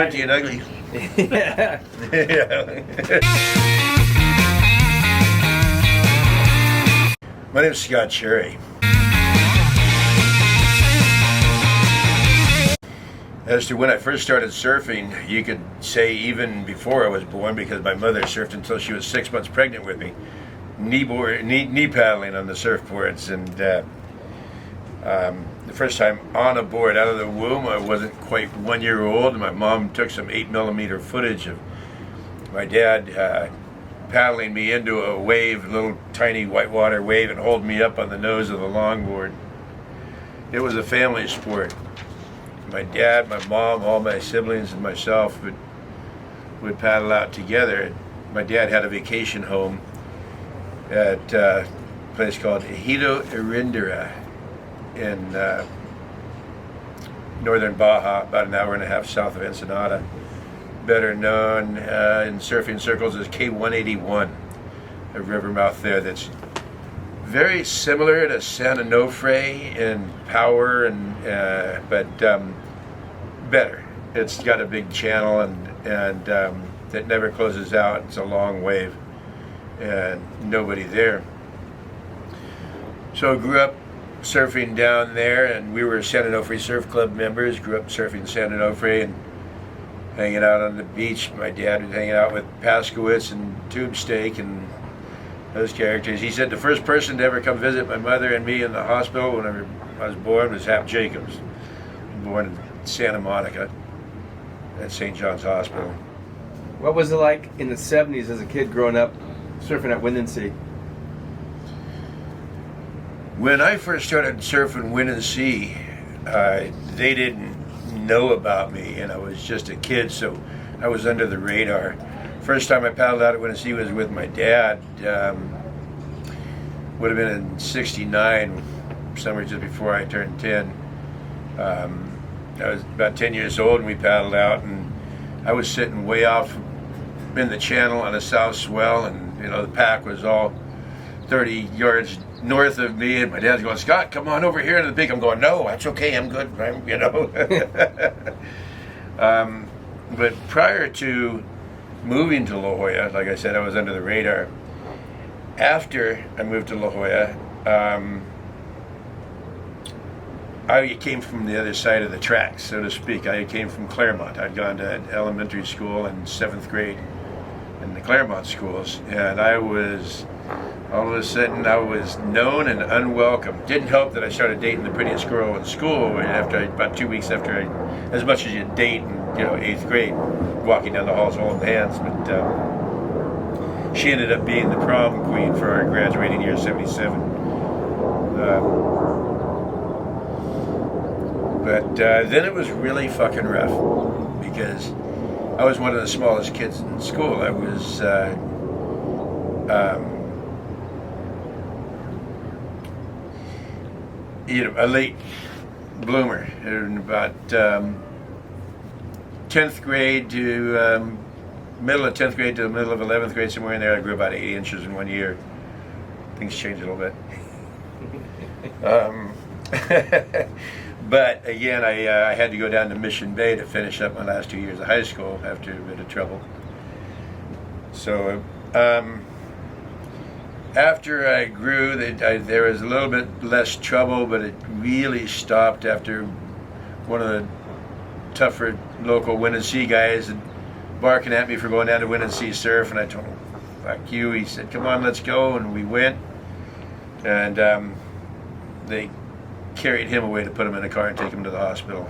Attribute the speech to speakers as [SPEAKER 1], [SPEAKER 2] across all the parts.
[SPEAKER 1] squinty and ugly.
[SPEAKER 2] Yeah.
[SPEAKER 1] My name's Scott Cherry. As to when I first started surfing, you could say even before I was born, because my mother surfed until she was 6 months pregnant with me, knee paddling on the surfboards. And the first time on a board out of the womb, I wasn't quite 1 year old. My mom took some 8mm footage of my dad paddling me into a wave, a little tiny whitewater wave, and holding me up on the nose of the longboard. It was a family sport. My dad, my mom, all my siblings, and myself would paddle out together. My dad had a vacation home at a place called Ejido Irindara in northern Baja, about an hour and a half south of Ensenada. Better known in surfing circles as K181, a river mouth there that's very similar to San Onofre in power, but better. It's got a big channel and it never closes out. It's a long wave and nobody there. So I grew up surfing down there, and we were San Onofre Surf Club members. Grew up surfing San Onofre and hanging out on the beach. My dad was hanging out with Paskowitz and Tube Steak and those characters. He said the first person to ever come visit my mother and me in the hospital when I was born was Hap Jacobs, born in Santa Monica at St. John's Hospital.
[SPEAKER 2] What was it like in the 70s as a kid growing up surfing at Windansea?
[SPEAKER 1] When I first started surfing Windansea, they didn't know about me, and I was just a kid, so I was under the radar. First time I paddled out at Windansea was with my dad. Would have been in '69, somewhere just before I turned 10. I was about 10 years old, and we paddled out, and I was sitting way off in the channel on a south swell, and the pack was all 30 yards north of me, and my dad's going, "Scott, come on over here to the peak." I'm going, "No, that's okay, I'm good." But prior to moving to La Jolla, like I said, I was under the radar. After I moved to La Jolla, I came from the other side of the tracks, so to speak. I came from Claremont. I'd gone to elementary school in 7th grade in the Claremont schools, and all of a sudden I was known and unwelcome. Didn't help that I started dating the prettiest girl in school about 2 weeks after as much as you date in 8th grade, walking down the halls holding hands. But she ended up being the prom queen for our graduating year, '77. But then it was really fucking rough, because I was one of the smallest kids in school. I was a late bloomer in about 10th grade to middle of 10th grade to the middle of 11th grade, somewhere in there. I grew about 8 inches in 1 year. Things changed a little bit. But again, I had to go down to Mission Bay to finish up my last 2 years of high school after a bit of trouble. So after I grew, there was a little bit less trouble, but it really stopped after one of the tougher local Windansea guys and barking at me for going down to Windansea Surf, and I told him, "Fuck you." He said, "Come on, let's go," and we went, and they carried him away to put him in a car and take him to the hospital.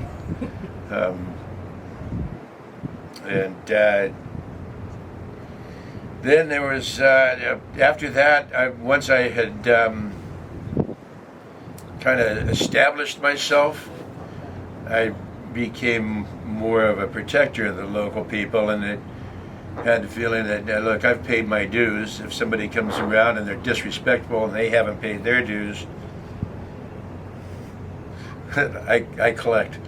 [SPEAKER 1] Then there was, after that, once I had kind of established myself, I became more of a protector of the local people, and it had the feeling that, look, I've paid my dues. If somebody comes around and they're disrespectful and they haven't paid their dues, I collect.